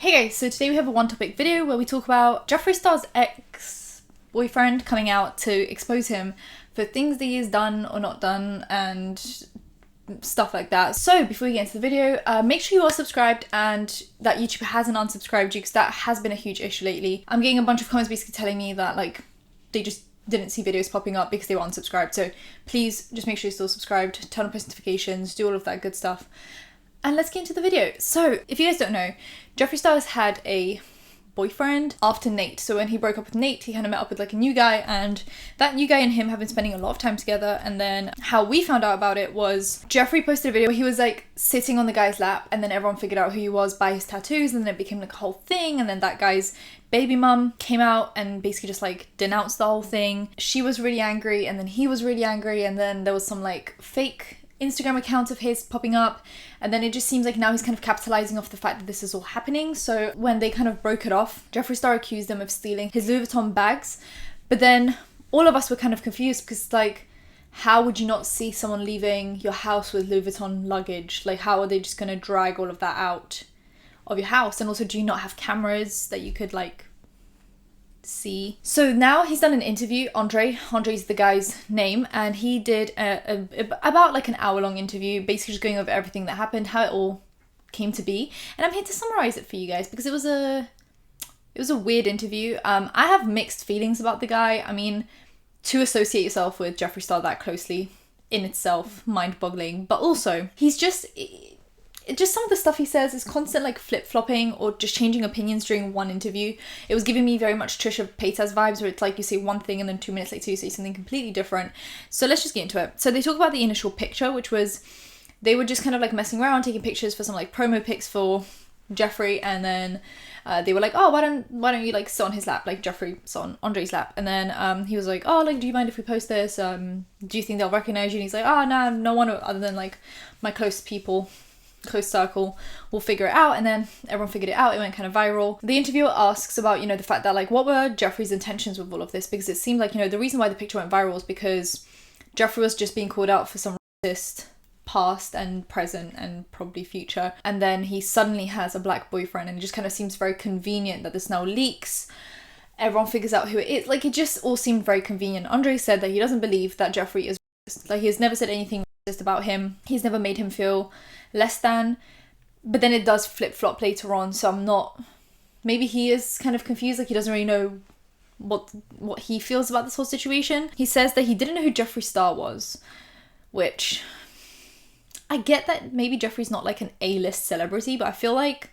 Hey guys, so today we have a one topic video where we talk about Jeffree Star's ex-boyfriend coming out to expose him for things that he has done or not done and stuff like that. So before we get into the video, make sure you are subscribed and that YouTube hasn't unsubscribed you, because that has been a huge issue lately. I'm getting a bunch of comments basically telling me that like they just didn't see videos popping up because they were unsubscribed. So please just make sure you're still subscribed, turn on post notifications, do all of that good stuff. And let's get into the video. So, if you guys don't know, Jeffree Star has had a boyfriend after Nate. So when he broke up with Nate, he kind of met up with like a new guy, and that new guy and him have been spending a lot of time together. And then how we found out about it was Jeffree posted a video where he was like sitting on the guy's lap, and then everyone figured out who he was by his tattoos, and then it became like a whole thing. And then that guy's baby mum came out and basically just like denounced the whole thing. She was really angry, and then he was really angry, and then there was some like fake Instagram account of his popping up, and then it just seems like now he's kind of capitalizing off the fact that this is all happening. So when they kind of broke it off, Jeffree Star accused them of stealing his Louis Vuitton bags, but then all of us were kind of confused because like, how would you not see someone leaving your house with Louis Vuitton luggage? Like, how are they just gonna drag all of that out of your house? And also, do you not have cameras that you could like see? So now he's done an interview. Andre's the guy's name, and he did about like an hour-long interview, basically just going over everything that happened, how it all came to be. And I'm here to summarize it for you guys because it was a weird interview. I have mixed feelings about the guy. I mean, to associate yourself with Jeffree Star that closely in itself, mind-boggling. But also, he's just some of the stuff he says is constant like flip-flopping or just changing opinions during one interview. It was giving me very much Trisha Paytas vibes, where it's like you say one thing and then 2 minutes later you say something completely different. So let's just get into it. So they talk about the initial picture, which was they were just kind of like messing around, taking pictures for some like promo pics for Jeffree, and then they were like, oh, why don't you like sit on his lap, like Jeffree sat on Andre's lap, and then he was like, oh, like, do you mind if we post this? Do you think they'll recognize you? And he's like, oh, no, no one other than like my close circle will figure it out. And then everyone figured it out. It went kind of viral. The interviewer asks about, the fact that like, what were Jeffree's intentions with all of this? Because it seemed like, the reason why the picture went viral is because Jeffree was just being called out for some racist past and present and probably future, and then he suddenly has a black boyfriend, and it just kind of seems very convenient that this now leaks. Everyone figures out who it is. Like, it just all seemed very convenient. Andre said that he doesn't believe that Jeffree is racist. Like, he has never said anything racist about him. He's never made him feel less than. But then it does flip-flop later on, so I'm not... Maybe he is kind of confused, like he doesn't really know what he feels about this whole situation. He says that he didn't know who Jeffree Star was, which... I get that maybe Jeffree's not like an A-list celebrity, but I feel like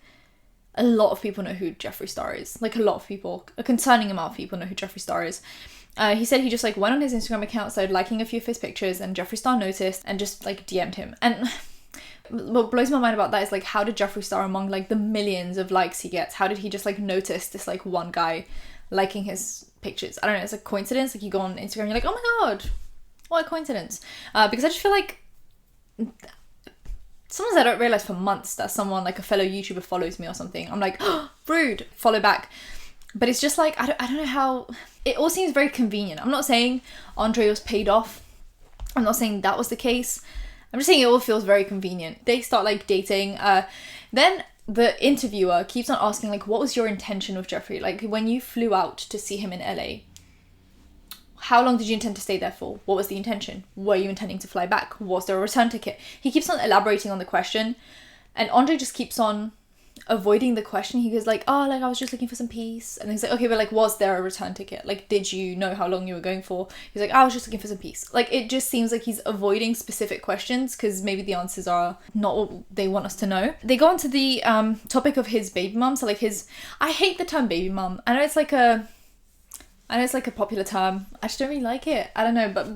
a lot of people know who Jeffree Star is. Like, a lot of people, a concerning amount of people know who Jeffree Star is. He said he just like went on his Instagram account, started liking a few of his pictures, and Jeffree Star noticed and just like DM'd him. And what blows my mind about that is like, how did Jeffree Star, among like the millions of likes he gets, how did he just like notice this like one guy liking his pictures? I don't know, it's a coincidence. Like, you go on Instagram, you're like, oh my god, what a coincidence. Because I just feel like sometimes I don't realise for months that someone, like a fellow YouTuber, follows me or something. I'm like, oh, rude, follow back. But it's just like, I don't know how... It all seems very convenient. I'm not saying Andre was paid off. I'm not saying that was the case. I'm just saying it all feels very convenient. They start like dating. Then the interviewer keeps on asking like, what was your intention with Jeffree? Like, when you flew out to see him in LA, how long did you intend to stay there for? What was the intention? Were you intending to fly back? Was there a return ticket? He keeps on elaborating on the question, and Andre just keeps on avoiding the question. He goes like, oh, like, I was just looking for some peace. And he's like, okay, but like, was there a return ticket? Like, did you know how long you were going for? He's like, I was just looking for some peace. Like, it just seems like he's avoiding specific questions because maybe the answers are not what they want us to know. They go on to the topic of his baby mum. So like I hate the term baby mum. I know it's like a popular term. I just don't really like it. I don't know, but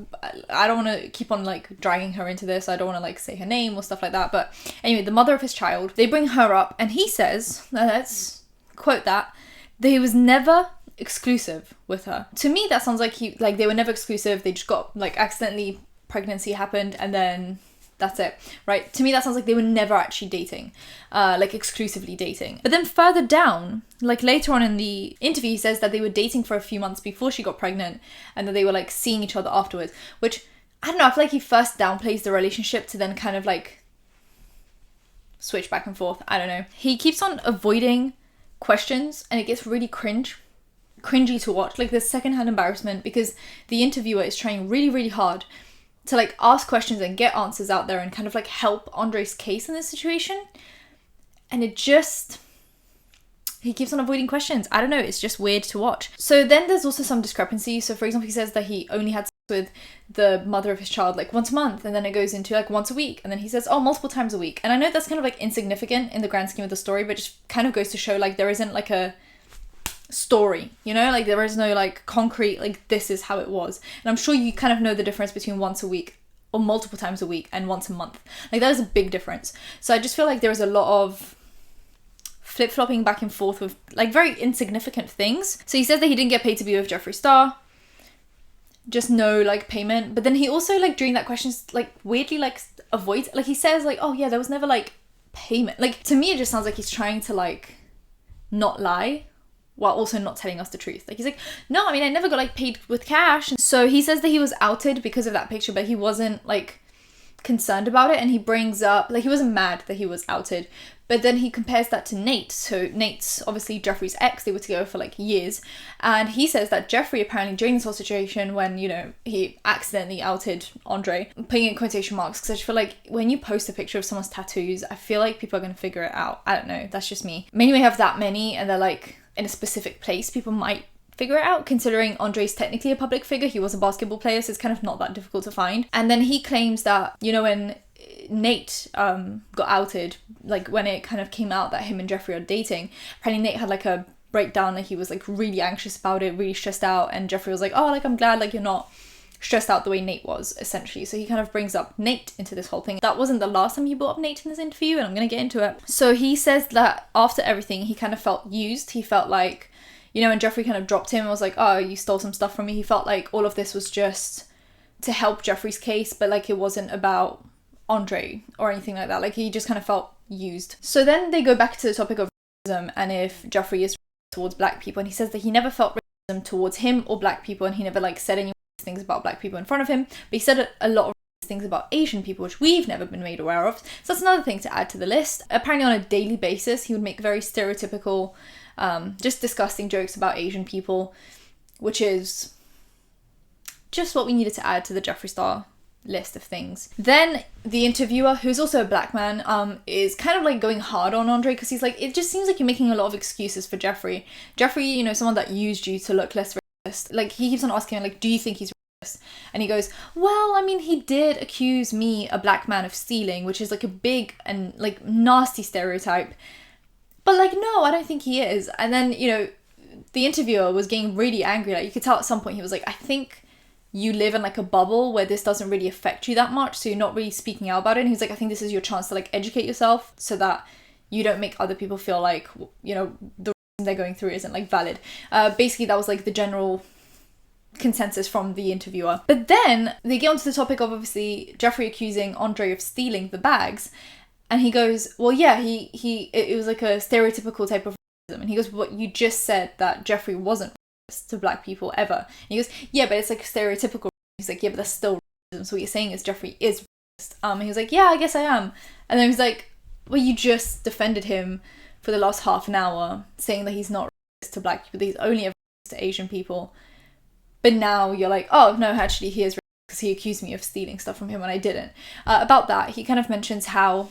I don't want to keep on like dragging her into this. I don't want to like say her name or stuff like that. But anyway, the mother of his child, they bring her up, and he says, let's quote that he was never exclusive with her. To me, that sounds like they were never exclusive. They just got like accidentally, pregnancy happened, and then that's it, right? To me, that sounds like they were never actually dating, like exclusively dating. But then further down, like later on in the interview, he says that they were dating for a few months before she got pregnant, and that they were like seeing each other afterwards, which, I don't know, I feel like he first downplays the relationship to then kind of like switch back and forth. I don't know. He keeps on avoiding questions and it gets really cringy to watch. Like, there's secondhand embarrassment because the interviewer is trying really, really hard to like ask questions and get answers out there and kind of like help Andre's case in this situation. And it just, he keeps on avoiding questions. I don't know, it's just weird to watch. So then there's also some discrepancy. So for example, he says that he only had sex with the mother of his child like once a month, and then it goes into like once a week, and then he says, oh, multiple times a week. And I know that's kind of like insignificant in the grand scheme of the story, but just kind of goes to show like there isn't like a story, you know, like there is no like concrete like this is how it was. And I'm sure you kind of know the difference between once a week or multiple times a week and once a month. Like that is a big difference. So I just feel like there is a lot of flip-flopping back and forth with like very insignificant things. So he says that he didn't get paid to be with Jeffree Star, just no like payment. But then he also like during that question like weirdly like avoids, like he says like, oh yeah, there was never like payment. Like to me it just sounds like he's trying to like not lie while also not telling us the truth. Like he's like, no, I mean I never got like paid with cash. So he says that he was outed because of that picture, but he wasn't like concerned about it. And he brings up like he wasn't mad that he was outed, but then he compares that to Nate. So Nate's obviously Jeffree's ex, they were together for like years, and he says that Jeffree apparently during this whole situation when, you know, he accidentally outed Andre, putting in quotation marks because I just feel like when you post a picture of someone's tattoos, I feel like people are going to figure it out. I don't know, that's just me. Maybe we have that many and they're like in a specific place, people might figure it out, considering Andre's technically a public figure. He was a basketball player, so it's kind of not that difficult to find. And then he claims that, you know, when Nate got outed, like when it kind of came out that him and Jeffree are dating, apparently Nate had like a breakdown, like he was like really anxious about it, really stressed out, and Jeffree was like, oh, like I'm glad like you're not stressed out the way Nate was, essentially. So he kind of brings up Nate into this whole thing. That wasn't the last time he brought up Nate in this interview, and I'm gonna get into it. So he says that after everything he kind of felt used. He felt like, you know, when Jeffree kind of dropped him and was like, oh, you stole some stuff from me, he felt like all of this was just to help Jeffree's case, but like it wasn't about Andre or anything like that. Like he just kind of felt used. So then they go back to the topic of racism and if Jeffree is towards black people, and he says that he never felt racism towards him or black people, and he never like said any things about black people in front of him, but he said a lot of things about Asian people, which we've never been made aware of. So that's another thing to add to the list. Apparently on a daily basis he would make very stereotypical just disgusting jokes about Asian people, which is just what we needed to add to the Jeffree Star list of things. Then the interviewer, who's also a black man, is kind of like going hard on Andre because he's like, it just seems like you're making a lot of excuses for Jeffree. Jeffree, you know, someone that used you to look less racist. Like he keeps on asking him, like, do you think he's racist? And he goes, well, I mean, he did accuse me, a black man, of stealing, which is like a big and like nasty stereotype. But like, no, I don't think he is. And then, you know, the interviewer was getting really angry. Like you could tell at some point he was like, I think you live in like a bubble where this doesn't really affect you that much, so you're not really speaking out about it. And he's like, I think this is your chance to like educate yourself so that you don't make other people feel like, you know, the reason they're going through isn't like valid. Basically that was like the general consensus from the interviewer. But then they get onto the topic of obviously Jeffree accusing Andre of stealing the bags. And he goes, well, yeah, it was like a stereotypical type of racism. And he goes, but you just said that Jeffree wasn't racist to black people ever. And he goes, yeah, but it's like stereotypical. He's like, yeah, but that's still racism. So what you're saying is Jeffree is racist. And he was like, yeah, I guess I am. And then he's like, well, you just defended him for the last half an hour, saying that he's not racist to black people, that he's only ever racist to Asian people. But now you're like, oh, no, actually he is racist because he accused me of stealing stuff from him when I didn't. About that, he kind of mentions how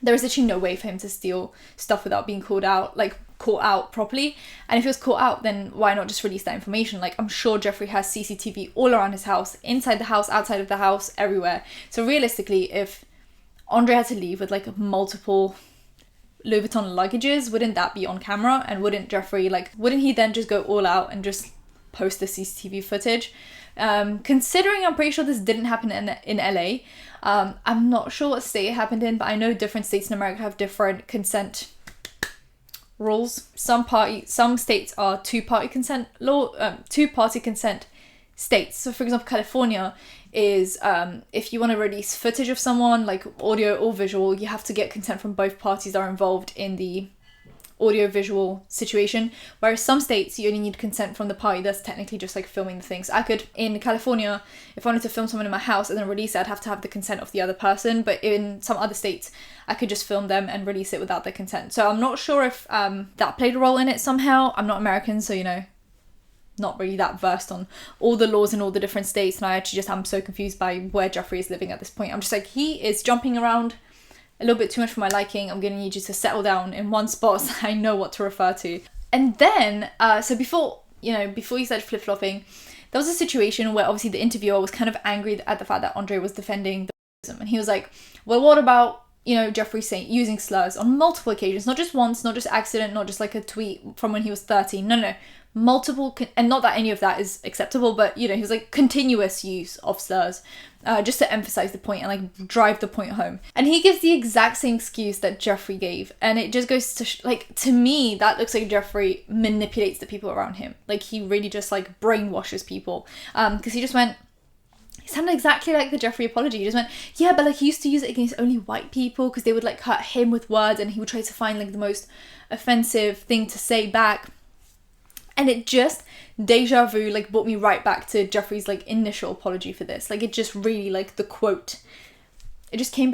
there is actually no way for him to steal stuff without being caught out properly. And if he was caught out, then why not just release that information? Like, I'm sure Jeffree has CCTV all around his house, inside the house, outside of the house, everywhere. So realistically, if Andre had to leave with like multiple Louis Vuitton luggages, wouldn't that be on camera? And wouldn't Jeffree, like, wouldn't he then just go all out and just post the CCTV footage? Considering I'm pretty sure this didn't happen in LA. I'm not sure what state it happened in, but I know different states in America have different consent rules. Some states are two-party consent states. So for example, California is if you want to release footage of someone, like audio or visual, you have to get consent from both parties that are involved in the audio-visual situation, whereas some states you only need consent from the party that's technically just like filming the things. I could, in California, if I wanted to film someone in my house and then release it, I'd have to have the consent of the other person, but in some other states I could just film them and release it without their consent. So I'm not sure if that played a role in it somehow. I'm not American, so, you know, not really that versed on all the laws in all the different states, and I'm so confused by where Jeffree is living at this point. I'm just like, he is jumping around a little bit too much for my liking. I'm gonna need you to settle down in one spot so I know what to refer to. And then, so before he started flip-flopping, there was a situation where obviously the interviewer was kind of angry at the fact that Andre was defending the racism, and he was like, well, what about, you know, Jeffree using slurs on multiple occasions, not just once, not just accident, not just like a tweet from when he was 13, no, multiple, and not that any of that is acceptable, but, you know, he was like continuous use of slurs, just to emphasize the point and like drive the point home. And he gives the exact same excuse that Jeffree gave, and it just goes to like, to me, that looks like Jeffree manipulates the people around him. Like, he really just like brainwashes people, because he sounded exactly like the Jeffree apology. He just went, yeah, but like he used to use it against only white people because they would like hurt him with words, and he would try to find like the most offensive thing to say back. And it just, deja vu, like brought me right back to Jeffree's like initial apology for this. Like, it just really, like the quote, it just came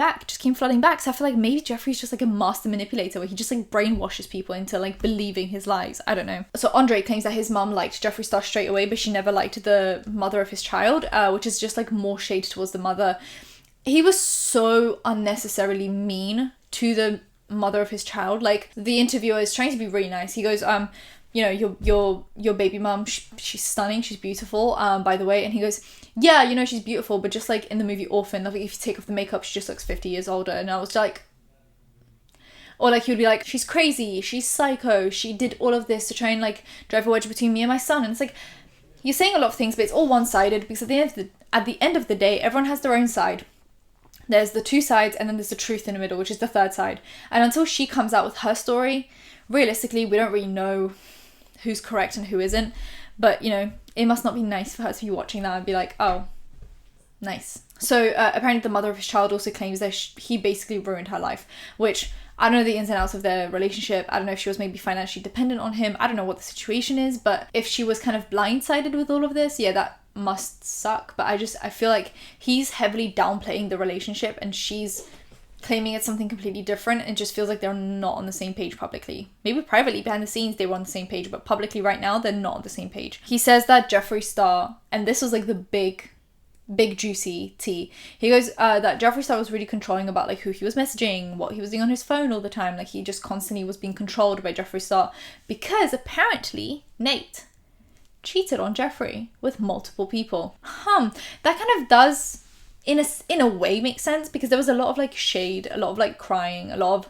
flooding back. So I feel like maybe Jeffree's just like a master manipulator where he just like brainwashes people into like believing his lies. I don't know. So Andre claims that his mum liked Jeffree Star straight away, but she never liked the mother of his child, which is just like more shade towards the mother. He was so unnecessarily mean to the mother of his child. Like, the interviewer is trying to be really nice. He goes, you know, your baby mum, she's stunning, she's beautiful, by the way. And he goes, yeah, you know, she's beautiful, but just like in the movie Orphan, like if you take off the makeup, she just looks 50 years older. And I was like, or like he would be like, she's crazy, she's psycho, she did all of this to try and like drive a wedge between me and my son. And it's like, you're saying a lot of things, but it's all one-sided, because at the end of the day, everyone has their own side. There's the two sides, and then there's the truth in the middle, which is the third side. And until she comes out with her story, realistically, we don't really know who's correct and who isn't. But, you know, it must not be nice for her to be watching that and be like, oh, nice. So apparently the mother of his child also claims that he basically ruined her life, which I don't know the ins and outs of their relationship. I don't know if she was maybe financially dependent on him. I don't know what the situation is, but if she was kind of blindsided with all of this, yeah, that must suck. But I feel like he's heavily downplaying the relationship, and she's claiming it's something completely different. It just feels like they're not on the same page publicly. Maybe privately, behind the scenes, they were on the same page, but publicly right now, they're not on the same page. He says that Jeffree Star, and this was like the big juicy tea, he goes that Jeffree Star was really controlling about like who he was messaging, what he was doing on his phone all the time. Like, he just constantly was being controlled by Jeffree Star, because apparently Nate cheated on Jeffree with multiple people. That kind of does in a way make sense, because there was a lot of like shade, a lot of like crying, a lot of,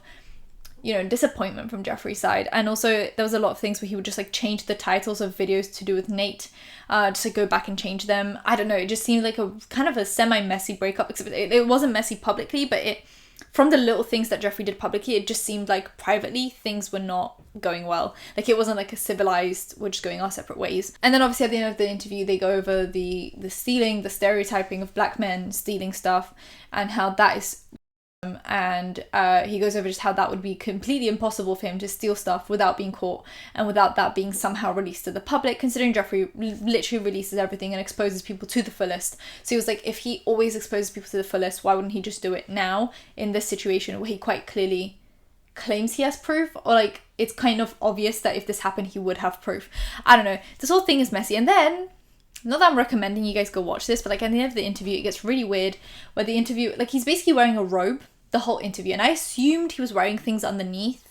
you know, disappointment from Jeffree's side. And also there was a lot of things where he would just like change the titles of videos to do with Nate, just like go back and change them. I don't know, it just seemed like a kind of a semi-messy breakup, except it wasn't messy publicly, but it, from the little things that Jeffree did publicly, it just seemed like privately things were not going well. Like, it wasn't like a civilized, we're just going our separate ways. And then obviously at the end of the interview, they go over the stealing, the stereotyping of black men stealing stuff, and how that is, and he goes over just how that would be completely impossible for him to steal stuff without being caught and without that being somehow released to the public, considering Jeffree literally releases everything and exposes people to the fullest. So he was like, if he always exposes people to the fullest, why wouldn't he just do it now in this situation where he quite clearly claims he has proof, or like it's kind of obvious that if this happened he would have proof. I don't know, this whole thing is messy. And then, not that I'm recommending you guys go watch this, but like at the end of the interview it gets really weird, where the interview, like, he's basically wearing a robe the whole interview, and I assumed he was wearing things underneath,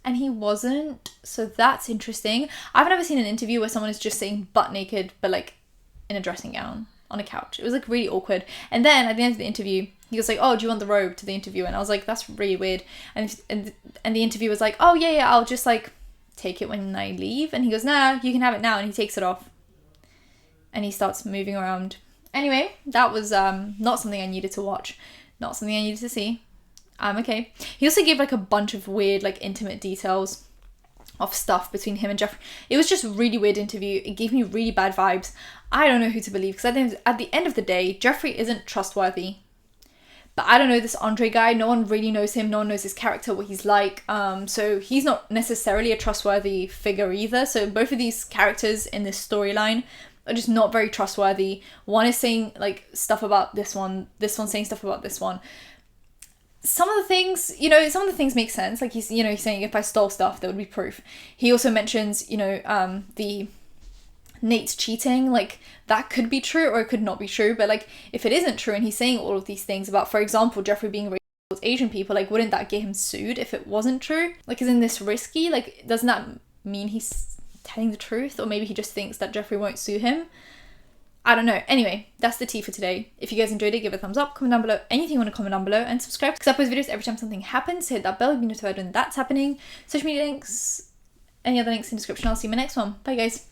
and he wasn't, so that's interesting. I've never seen an interview where someone is just sitting butt naked but like in a dressing gown on a couch. It was like really awkward. And then at the end of the interview he was like, oh, do you want the robe, to the interviewer, and I was like, that's really weird. And the interviewer was like, oh yeah, I'll just like take it when I leave. And he goes, nah, you can have it now, and he takes it off and he starts moving around. Anyway, that was not something I needed to watch, not something I needed to see. Okay. He also gave like a bunch of weird, like, intimate details of stuff between him and Jeffree. It was just a really weird interview. It gave me really bad vibes. I don't know who to believe, because at the end of the day, Jeffree isn't trustworthy. But I don't know this Andre guy. No one really knows him. No one knows his character, what he's like. So he's not necessarily a trustworthy figure either. So both of these characters in this storyline are just not very trustworthy. One is saying like stuff about this one saying stuff about this one. Some of the things, you know, some of the things make sense. Like he's saying if I stole stuff, there would be proof. He also mentions, you know, the Nate's cheating, like that could be true or it could not be true. But like if it isn't true and he's saying all of these things about, for example, Jeffree being racist towards Asian people, like wouldn't that get him sued if it wasn't true? Like isn't this risky? Like doesn't that mean he's telling the truth? Or maybe he just thinks that Jeffree won't sue him? I don't know. Anyway, that's the tea for today. If you guys enjoyed it, give it a thumbs up, comment down below anything you want to comment down below, and subscribe because I post videos every time something happens. So hit that bell, be notified when that's happening. Social media links, any other links in the description. I'll see you in my next one. Bye guys.